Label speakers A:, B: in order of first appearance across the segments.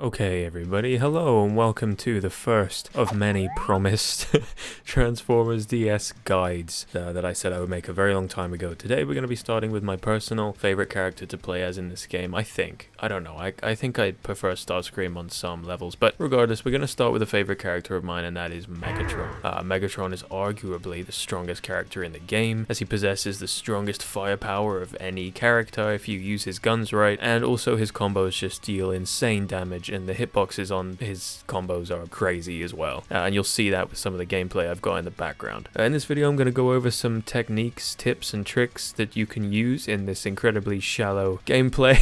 A: Okay everybody, hello and welcome to the first of many promised Transformers DS guides that I said I would make a very long time ago. Today we're going to be starting with my personal favorite character to play as in this game, I think. I don't know, I think I prefer Starscream on some levels, but regardless, we're going to start with a favorite character of mine, and that is Megatron. Megatron is arguably the strongest character in the game, as he possesses the strongest firepower of any character if you use his guns right, and also his combos just deal insane damage, and the hitboxes on his combos are crazy as well. And you'll see that with some of the gameplay I've got in the background. In this video I'm going to go over some techniques, tips and tricks that you can use in this incredibly shallow gameplay.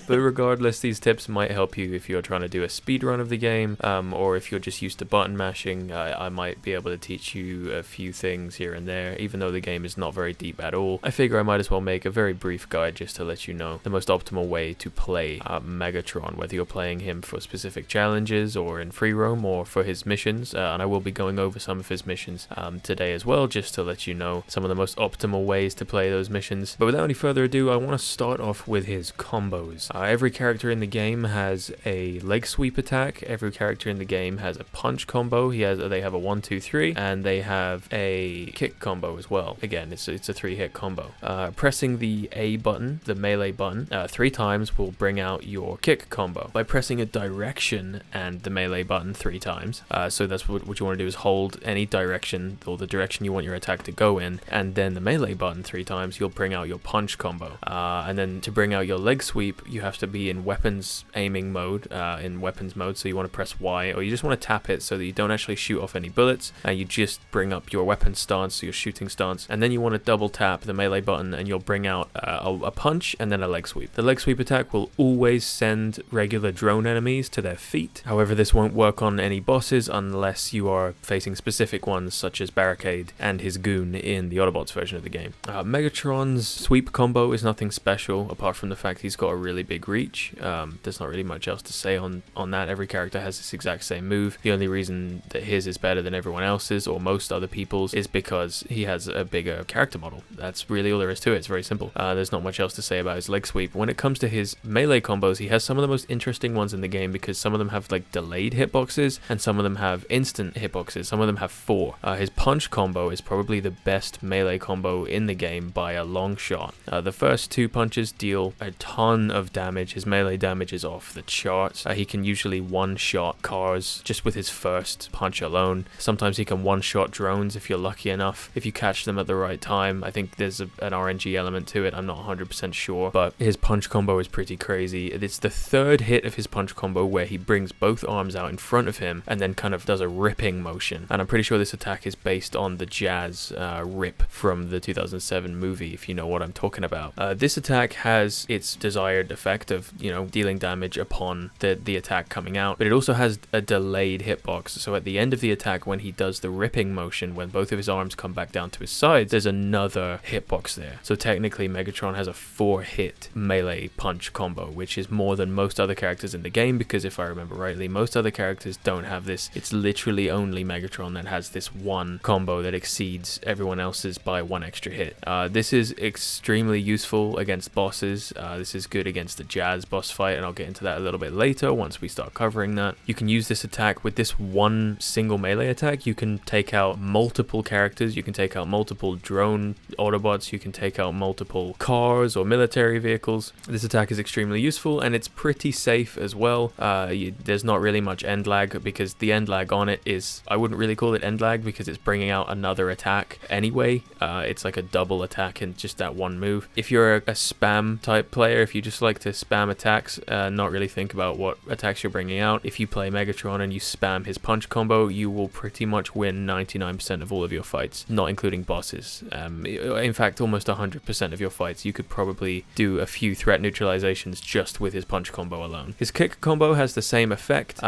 A: But regardless, these tips might help you if you're trying to do a speed run of the game, or if you're just used to button mashing. I might be able to teach you a few things here and there, even though the game is not very deep at all. I figure I might as well make a very brief guide just to let you know the most optimal way to play Megatron, whether you're playing him for specific challenges or in free roam or for his missions, and I will be going over some of his missions today as well, just to let you know some of the most optimal ways to play those missions. But without any further ado, I want to start off with his combos. Every character in the game has a leg sweep attack, every character in the game has a punch combo. They have a 1, 2, 3, and they have a kick combo as well. Again, it's a 3-hit combo. Pressing the A button, the melee button, 3 times will bring out your kick combo. By pressing a direction and the melee button 3 times, so that's what you want to do, is hold any direction or the direction you want your attack to go in, and then the melee button 3 times, you'll bring out your punch combo. And then to bring out your leg sweep, you have to be in weapons aiming mode, so you want to press Y, or you just want to tap it so that you don't actually shoot off any bullets, and you just bring up your weapon stance, so your shooting stance, and then you want to double tap the melee button and you'll bring out a punch and then a leg sweep. The leg sweep attack will always send regular drone enemies to their feet. However, this won't work on any bosses unless you are facing specific ones, such as Barricade and his goon in the Autobots version of the game. Megatron's sweep combo is nothing special, apart from the fact he's got a really big reach. There's not really much else to say on that. Every character has this exact same move. The only reason that his is better than everyone else's, or most other people's, is because he has a bigger character model. That's really all there is to it. It's very simple. There's not much else to say about his leg sweep. When it comes to his melee combos, he has some of the most interesting ones in the game, because some of them have like delayed hitboxes and some of them have instant hitboxes. Some of them have 4. His punch combo is probably the best melee combo in the game by a long shot. The first 2 punches deal a ton of damage. His melee damage is off the charts. He can usually one-shot cars just with his first punch alone. Sometimes he can one-shot drones if you're lucky enough, if you catch them at the right time. I think there's an RNG element to it, I'm not 100% sure, but his punch combo is pretty crazy. It's the 3rd hit of his punch combo where he brings both arms out in front of him and then kind of does a ripping motion, and I'm pretty sure this attack is based on the Jazz rip from the 2007 movie, if you know what I'm talking about. This attack has its desired effect of, dealing damage upon the attack coming out, but it also has a delayed hitbox, so at the end of the attack, when he does the ripping motion, when both of his arms come back down to his sides, there's another hitbox there. So technically Megatron has a 4-hit melee punch combo, which is more than most other characters in the game, because if I remember rightly, most other characters don't have this. It's literally only Megatron that has this one combo that exceeds everyone else's by 1 extra hit. This is extremely useful against bosses. This is good against the Jazz boss fight, and I'll get into that a little bit later once we start covering that. You can use this attack with this one single melee attack. You can take out multiple characters, you can take out multiple drone Autobots, you can take out multiple cars or military vehicles. This attack is extremely useful, and it's pretty safe as well. There's not really much end lag, because the end lag on it is, I wouldn't really call it end lag, because it's bringing out another attack anyway. It's like a double attack in just that one move. If you're a spam type player, if you just like to spam attacks, not really think about what attacks you're bringing out, if you play Megatron and you spam his punch combo, you will pretty much win 99% of all of your fights, not including bosses. In fact, almost 100% of your fights. You could probably do a few threat neutralizations just with his punch combo alone. His kick combo has the same effect.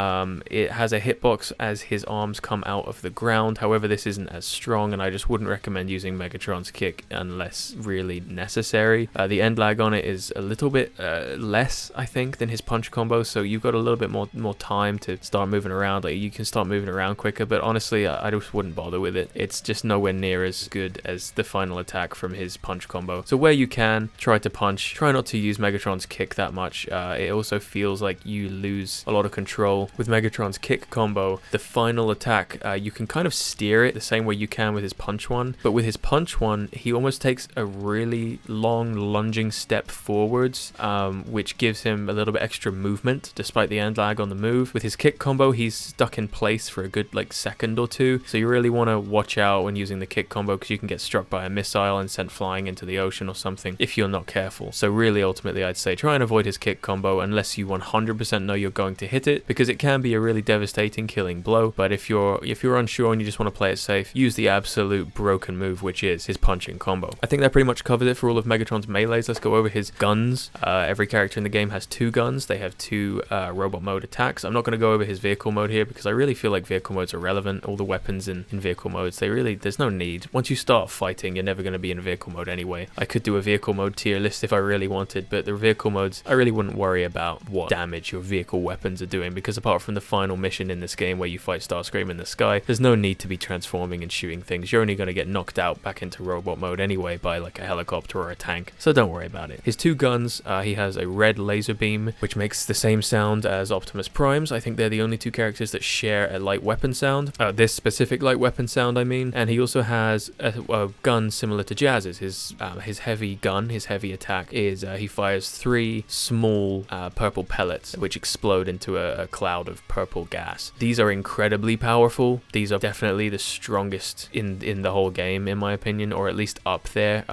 A: It has a hitbox as his arms come out of the ground. However, this isn't as strong, and I just wouldn't recommend using Megatron's kick unless really necessary. The end lag on it is a little bit less, I think, than his punch combo, so you've got a little bit more time to start moving around. Like, you can start moving around quicker, but honestly, I just wouldn't bother with it. It's just nowhere near as good as the final attack from his punch combo. So where you can, try to punch. Try not to use Megatron's kick that much. It also feels like you lose a lot of control. With Megatron's kick combo, the final attack, you can kind of steer it the same way you can with his punch one, but with his punch one, he almost takes a really long lunging step forwards, which gives him a little bit extra movement despite the end lag on the move. With his kick combo, he's stuck in place for a good like second or two, so you really want to watch out when using the kick combo because you can get struck by a missile and sent flying into the ocean or something if you're not careful. So really, ultimately, I'd say try and avoid his kick combo unless you 100% know you're going to hit it, because it can be a really devastating killing blow. But if you're unsure and you just want to play it safe, use the absolute broken move, which is his punching combo. I think that pretty much covers it for all of Megatron's melees. Let's go over his guns. Every character in the game has 2 guns. They have 2 robot mode attacks. I'm not going to go over his vehicle mode here because I really feel like vehicle modes are relevant. All the weapons in vehicle modes, there's no need. Once you start fighting, you're never going to be in vehicle mode anyway. I could do a vehicle mode tier list if I really wanted, but the vehicle modes, I really wouldn't worry about what damage your vehicle weapons are doing, because apart from the final mission in this game where you fight Starscream in the sky, there's no need to be transforming and shooting things. You're only going to get knocked out back into robot mode anyway by like a helicopter or a tank, so don't worry about it. His 2 guns, he has a red laser beam, which makes the same sound as Optimus Prime's. I think they're the only 2 characters that share a light weapon sound, this specific light weapon sound I mean, and he also has a gun similar to Jazz's. His heavy gun, his heavy attack is he fires 3 small purple pellets which explode into a cloud of purple gas. These are incredibly powerful. These are definitely the strongest in the whole game in my opinion, or at least up there,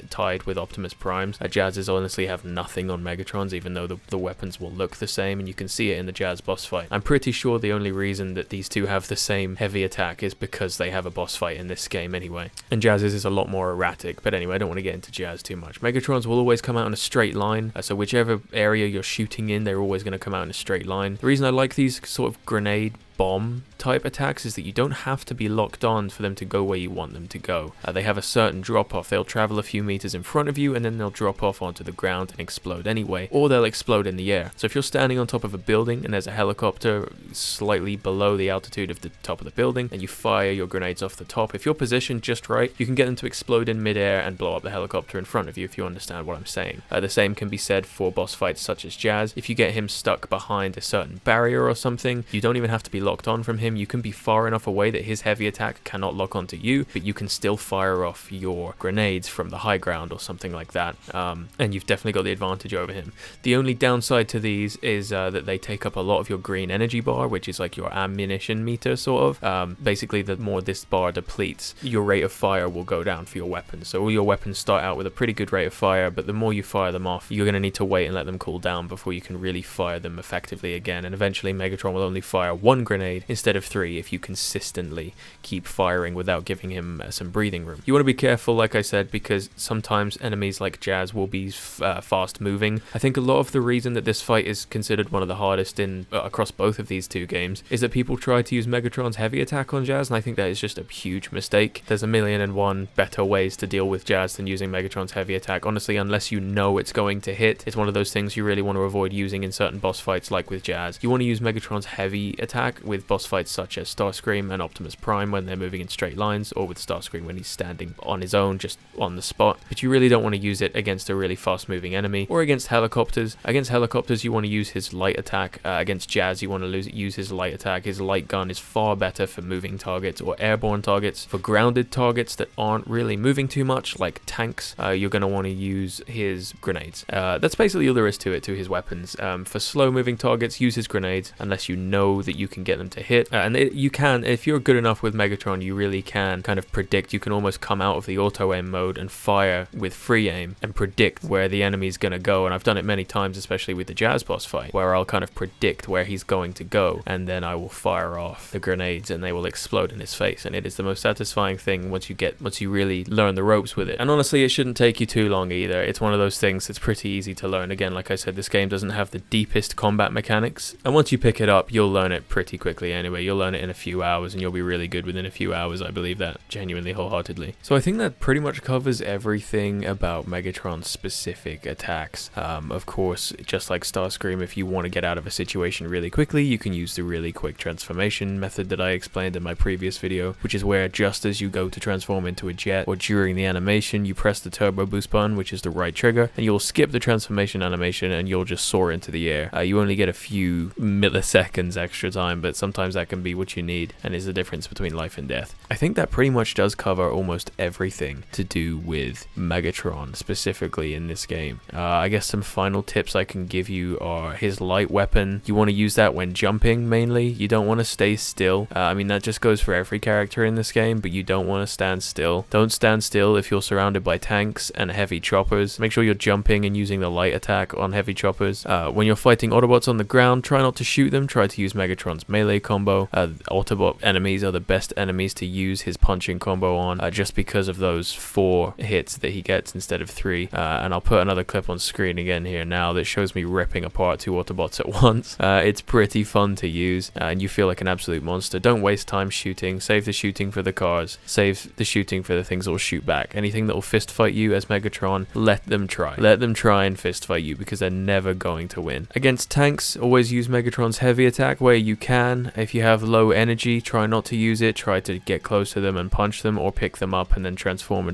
A: tied with Optimus Prime's. Jazz's honestly have nothing on Megatron's, even though the weapons will look the same, and you can see it in the Jazz boss fight. I'm pretty sure the only reason that these 2 have the same heavy attack is because they have a boss fight in this game anyway, and Jazz's is a lot more erratic. But anyway, I don't want to get into Jazz too much. Megatron's will always come out in a straight line, so whichever area you're shooting in, they're always going to come out in a straight line. The reason I like these sort of grenade bomb type attacks is that you don't have to be locked on for them to go where you want them to go. They have a certain drop off. They'll travel a few meters in front of you and then they'll drop off onto the ground and explode anyway, or they'll explode in the air. So if you're standing on top of a building and there's a helicopter slightly below the altitude of the top of the building and you fire your grenades off the top, if you're positioned just right, you can get them to explode in midair and blow up the helicopter in front of you, if you understand what I'm saying. The same can be said for boss fights such as Jazz. If you get him stuck behind a certain barrier or something, you don't even have to be locked on from him. You can be far enough away that his heavy attack cannot lock onto you, but you can still fire off your grenades from the high ground or something like that, and you've definitely got the advantage over him. The only downside to these is that they take up a lot of your green energy bar, which is like your ammunition meter sort of. Basically, the more this bar depletes, your rate of fire will go down for your weapons. So all your weapons start out with a pretty good rate of fire, but the more you fire them off, you're going to need to wait and let them cool down before you can really fire them effectively again, and eventually Megatron will only fire 1 grenade instead of 3 if you consistently keep firing without giving him some breathing room. You want to be careful, like I said, because sometimes enemies like Jazz will be fast moving. I think a lot of the reason that this fight is considered one of the hardest in across both of these 2 games is that people try to use Megatron's heavy attack on Jazz, and I think that is just a huge mistake. There's 1,000,001 better ways to deal with Jazz than using Megatron's heavy attack. Honestly, unless you know it's going to hit, it's one of those things you really want to avoid using in certain boss fights like with Jazz. You want to use Megatron's heavy attack with boss fights such as Starscream and Optimus Prime when they're moving in straight lines, or with Starscream when he's standing on his own just on the spot. But you really don't want to use it against a really fast moving enemy or against helicopters. Against helicopters you want to use his light attack. Against Jazz you want to use his light attack. His light gun is far better for moving targets or airborne targets. For grounded targets that aren't really moving too much, like tanks, you're going to want to use his grenades. That's basically all there is to it, to his weapons. For slow moving targets, use his grenades unless you know that you can get them to hit. And you can, if you're good enough with Megatron, you really can kind of predict. You can almost come out of the auto aim mode and fire with free aim and predict where the enemy's going to go. And I've done it many times, especially with the Jazz boss fight, where I'll kind of predict where he's going to go and then I will fire off the grenades and they will explode in his face. And it is the most satisfying thing once you really learn the ropes with it. And honestly, it shouldn't take you too long either. It's one of those things that's pretty easy to learn. Again, like I said, this game doesn't have the deepest combat mechanics, and once you pick it up, you'll learn it pretty quickly anyway. You'll learn it in a few hours and you'll be really good within a few hours. I believe that genuinely wholeheartedly. So I think that pretty much covers everything about Megatron's specific attacks. Of course, just like Starscream, if you want to get out of a situation really quickly, you can use the really quick transformation method that I explained in my previous video, which is where just as you go to transform into a jet or during the animation, you press the turbo boost button, which is the right trigger, and you'll skip the transformation animation and you'll just soar into the air. You only get a few milliseconds extra time, but sometimes that can be what you need and is the difference between life and death. I think that pretty much does cover almost everything to do with Megatron specifically in this game. I guess some final tips I can give you are his light weapon. You want to use that when jumping mainly. You don't want to stay still. I mean, that just goes for every character in this game, but you don't want to stand still. Don't stand still if you're surrounded by tanks and heavy choppers. Make sure you're jumping and using the light attack on heavy choppers. When you're fighting Autobots on the ground, try not to shoot them. Try to use Megatron's melee combo. Autobot enemies are the best enemies to use his punching combo on, just because of those 4 hits that he gets instead of 3. And I'll put another clip on screen again here now that shows me ripping apart 2 Autobots at once. It's pretty fun to use, and you feel like an absolute monster. Don't waste time shooting. Save the shooting for the cars. Save the shooting for the things that will shoot back. Anything that will fist fight you as Megatron, let them try. Let them try and fist fight you, because they're never going to win. Against tanks, always use Megatron's heavy attack where you can. If you have low energy, try not to use it. Try to get close to them and punch them, or pick them up and then transform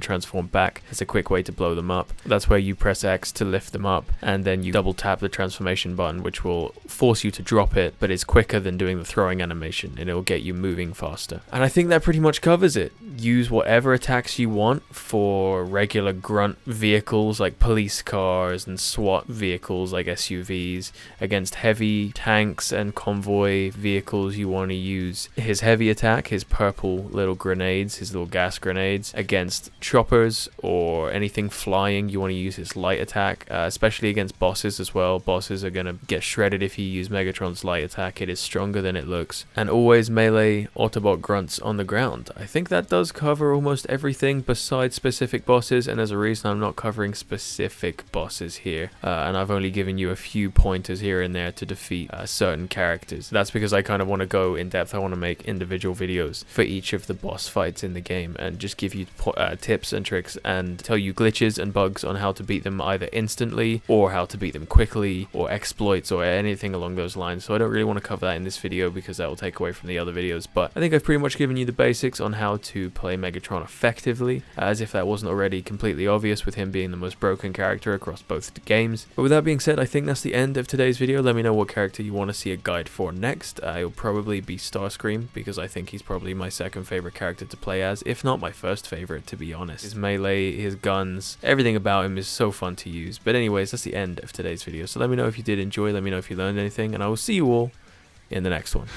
A: back. It's a quick way to blow them up. That's where you press X to lift them up, and then you double tap the transformation button, which will force you to drop it, but it's quicker than doing the throwing animation, and it will get you moving faster. And I think that pretty much covers it. Use whatever attacks you want for regular grunt vehicles like police cars and SWAT vehicles like SUVs. Against heavy tanks and convoy vehicles, you want to use his heavy attack, his purple little grenades, his little gas grenades. Against choppers or anything flying, you want to use his light attack, especially against bosses as well. Bosses are going to get shredded if you use Megatron's light attack. It is stronger than it looks. And always melee Autobot grunts on the ground. I think that does cover almost everything besides specific bosses, and there's a reason I'm not covering specific bosses here, and I've only given you a few pointers here and there to defeat certain characters. That's because I kind of want to go in depth. I want to make individual videos for each of the boss fights in the game and just give you tips and tricks and tell you glitches and bugs on how to beat them either instantly or how to beat them quickly, or exploits or anything along those lines. So I don't really want to cover that in this video because that will take away from the other videos, but I think I've pretty much given you the basics on how to play Megatron effectively, as if that wasn't already completely obvious with him being the most broken character across both games. But with that being said, I think that's the end of today's video. Let me know what character you want to see a guide for next. It'll probably be Starscream, because I think he's probably my second favorite character to play as, if not my first favorite, to be honest. His melee, his guns, everything about him is so fun to use. But anyways, that's the end of today's video. So let me know if you did enjoy, let me know if you learned anything, and I will see you all in the next one.